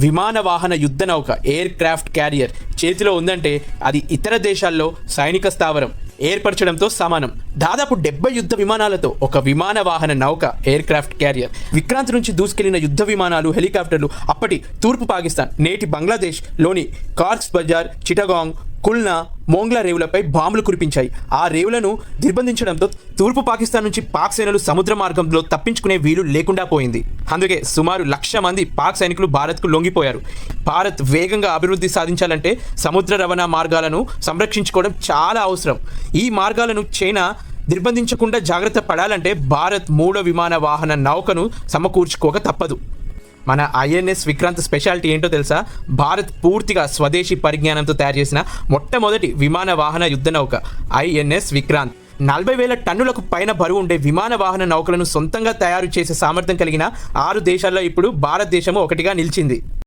విమాన వాహన యుద్ధ నౌక ఎయిర్ క్రాఫ్ట్ క్యారియర్ చేతిలో ఉందంటే అది ఇతర దేశాల్లో సైనిక స్థావరం ఏర్పరచడంతో సమానం. దాదాపు 70 యుద్ధ విమానాలతో ఒక విమాన వాహన నౌక ఎయిర్ క్రాఫ్ట్ క్యారియర్. విక్రాంత్ నుంచి దూసుకెళ్లిన యుద్ధ విమానాలు, హెలికాప్టర్లు అప్పటి తూర్పు పాకిస్తాన్, నేటి బంగ్లాదేశ్లోని కార్క్స్ బజార్, చిటగాంగ్, కుల్నా, మోంగ్లా రేవులపై బాంబులు కురిపించాయి. ఆ రేవులను నిర్బంధించడంతో తూర్పు పాకిస్తాన్ నుంచి పాక్ సేనలు సముద్ర మార్గంలో తప్పించుకునే వీలు లేకుండా పోయింది. అందుకే సుమారు 1,00,000 మంది పాక్ సైనికులు భారత్కు లొంగిపోయారు. భారత్ వేగంగా అభివృద్ధి సాధించాలంటే సముద్ర రవాణా మార్గాలను సంరక్షించుకోవడం చాలా అవసరం. ఈ మార్గాలను చైనా నిర్బంధించకుండా జాగ్రత్త పడాలంటే భారత్ 3వ విమాన వాహన నౌకను సమకూర్చుకోక తప్పదు. మన ఐఎన్ఎస్ విక్రాంత్ స్పెషాలిటీ ఏంటో తెలుసా? భారత్ పూర్తిగా స్వదేశీ పరిజ్ఞానంతో తయారు చేసిన మొట్టమొదటి విమాన వాహన యుద్ధ నౌక ఐఎన్ఎస్ విక్రాంత్. 40,000 టన్నులకు పైన బరువు ఉండే విమాన వాహన నౌకలను సొంతంగా తయారు చేసే సామర్థ్యం కలిగిన 6 దేశాల్లో ఇప్పుడు భారతదేశము ఒకటిగా నిలిచింది.